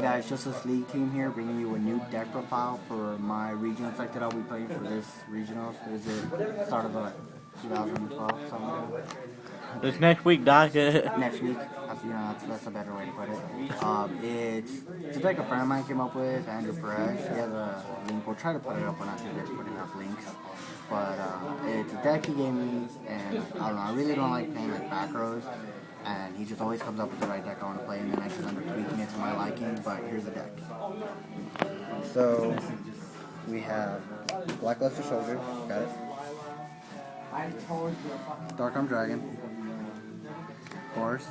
guys, just this league team here, bringing you a new deck profile for my regional deck that I'll be playing for this regional. Is it start of 2012 something? It's next week, Doc. Next week, that's a better way to put it. It's a deck a friend of mine came up with, Andrew Perez. He has a link. We'll try to put it up. We're not too good at putting up links, but it's a deck he gave me, and I don't know. I really don't like playing like back rows. And he just always comes up with the right deck I want to play, and then I just end up tweaking it to my liking, but here's the deck. So, we have Blackluster Soldier, got it. Dark Arm Dragon, Horse,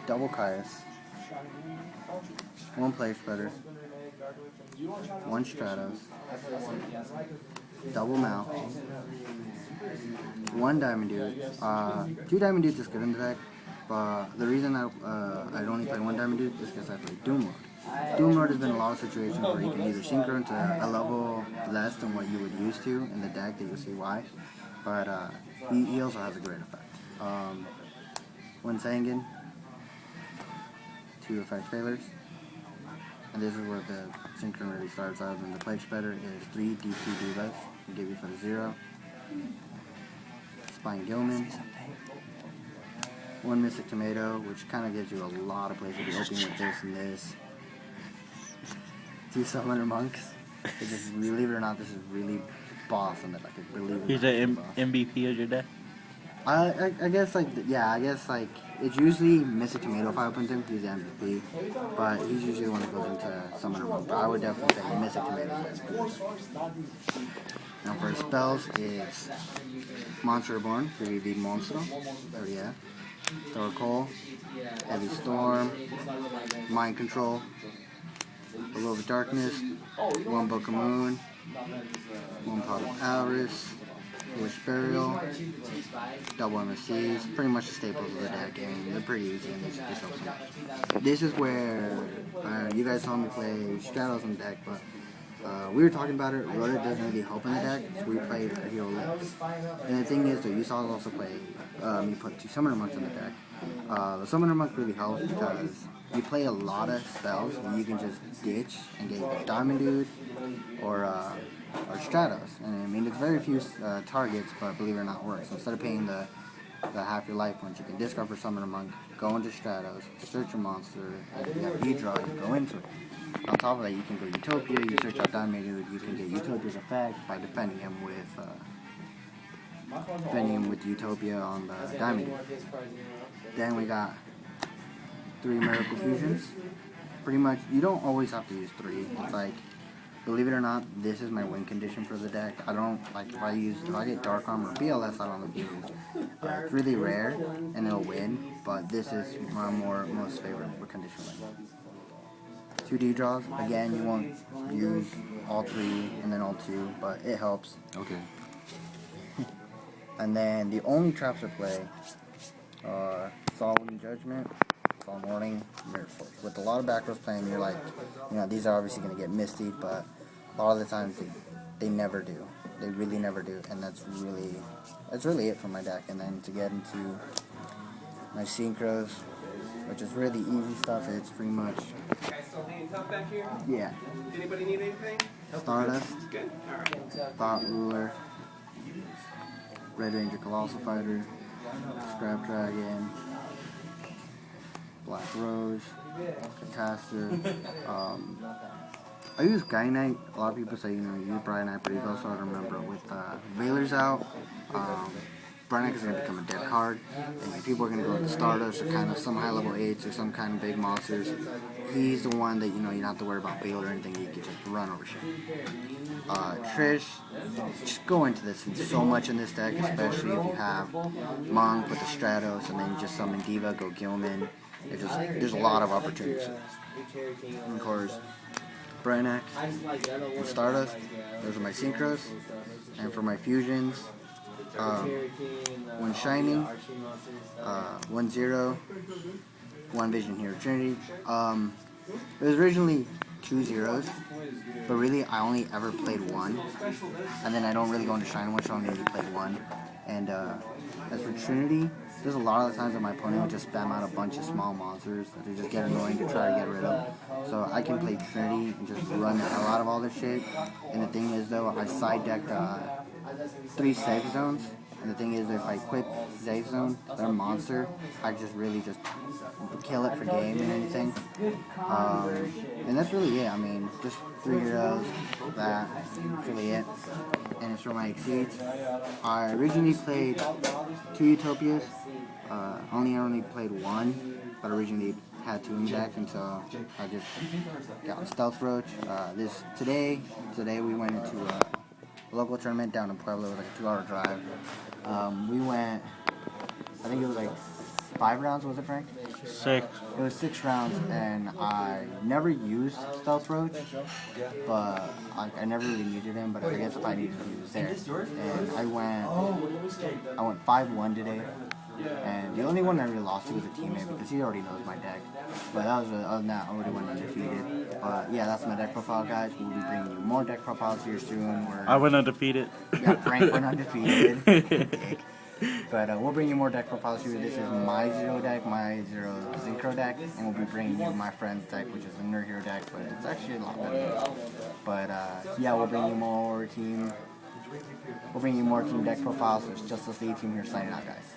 Double Caius, one Play Spreader, one Stratos, Double Mouth, one Diamond Dude. Two Diamond Dudes is good in the deck, but the reason I only play one Diamond Dude is because I play Doom Lord. Doom Lord has been in a lot of situations where you can either synchro into a level less than what you would use to in the deck, that you'll see why, but he also has a great effect. One Sangan, two effect failures, and this is where the synchro really starts out. And the Plague Spreader is 3 D2 Divas, I'll give you for the 0. Spine Gilman, one Mystic Tomato, which kind of gives you a lot of places to be opening with this and this. Two Summoner Monks. Believe it or not, this is really boss in that I could believe it. He's an MVP of your deck? I guess like it's usually Mystic Tomato if I open him. He's the MVP, but he's usually the one that goes into Summoner Monk. But I would definitely say Mystic Tomato is best. Now for his spells, it's Monster Reborn, 3v Monster, oh yeah, Thor Coal, Heavy Storm, Mind Control, A Little of Darkness, one Book of Moon, one Pot of Avarice, Wish Burial, double MSCs, pretty much the staples of the deck, and they're pretty easy and they just help so much. This is where you guys saw me play Stratos on the deck, but we were talking about it. Rota doesn't really help in the deck, so we played Hero Lips. And the thing is, though, you saw us also play me put 2 Summoner Monks in the deck. The Summoner Monk really helps because you play a lot of spells and you can just ditch and get either Diamond Dude or Stratos. And I mean, it's very few targets, but believe it or not, it works. So instead of paying the half your life points, you can discard for Summoner Monk, go into Stratos, search your monster, and if you have E-Draw, you go into it. On top of that, you can go Utopia, you search out Diamond Dude, you can get Utopia's effect by defending him with Utopia on the Diamond Dude. Then we got 3 Miracle Fusions. Pretty much, you don't always have to use 3. It's like, believe it or not, this is my win condition for the deck. I don't, like, if I get Dark Armor or BLS, I don't like to use. It's really rare, and it'll win, but this is my most favorite condition right now. 2 D-draws. Again, you won't use all 3 and then all 2, but it helps. Okay. And then the only traps to play are Solemn Judgment, Solemn Warning, Mirror Force. With a lot of back rows playing, you're like, these are obviously going to get misty, but a lot of the times they never do. They really never do, and that's really it for my deck. And then to get into my synchros, which is really easy stuff, it's pretty much... You guys still hanging tough back here? Yeah. Anybody need anything? Stardust, Good? Alright. Thought Ruler, Red Ranger Colossal Fighter, Scrap Dragon, Black Rose, Catastor. I use Guy Knight. A lot of people say, use Brian Knight, but he's also hard to remember. With Veiler's out, Brian Knight is going to become a dead card, and people are going to go with Stardust or kind of some high level 8s or some kind of big monsters. He's the one that, you don't have to worry about Veiler or anything. You can just run over shit. Trish, just go into this. There's so much in this deck, especially if you have Monk with the Stratos, and then you just summon Diva, go Gilman. There's a lot of opportunities. And of course, Brainiac and Stardust, those are my synchros. And for my fusions, one Shining, 1 0, 1 Vision Hero Trinity. It was originally 2 zeros, but really I only ever played 1, and then I don't really go into Shine 1, so I only played 1. And as for Trinity, there's a lot of the times that my opponent will just spam out a bunch of small monsters that they just get annoying to try to get rid of. So I can play Trinity and just run the hell out of all this shit. And the thing is though, I side decked 3 safe zones. And the thing is, if I equip safe zone, their monster, I just really just kill it for game and anything. And that's really it. I mean, just 3 heroes, that's really it. And it's for my exceeds. I originally played 2 Utopias. Only played 1, but originally had 2 in deck until I just got Stealth Roach. Today we went into a local tournament down in Pueblo. It was like a 2-hour drive. We went, I think it was like 5 rounds, was it, Frank? 6. It was 6 rounds, and I never used Stealth Roach, but I never really needed him, but I guess if I needed him, he was there. And I went 5-1 today, and the only one I really lost to was a teammate, because he already knows my deck. But that was other than that, I already went undefeated. But yeah, that's my deck profile, guys. We'll be bringing you more deck profiles here soon. I went undefeated. Yeah, Frank went undefeated. But we'll bring you more deck profiles here. This is my 0 deck, my 0 Synchro deck, and we'll be bringing you my friend's deck, which is a Nerd Hero deck, but it's actually a lot better. But yeah, we'll bring you more team deck profiles. So it's just us 8 team here signing out, guys.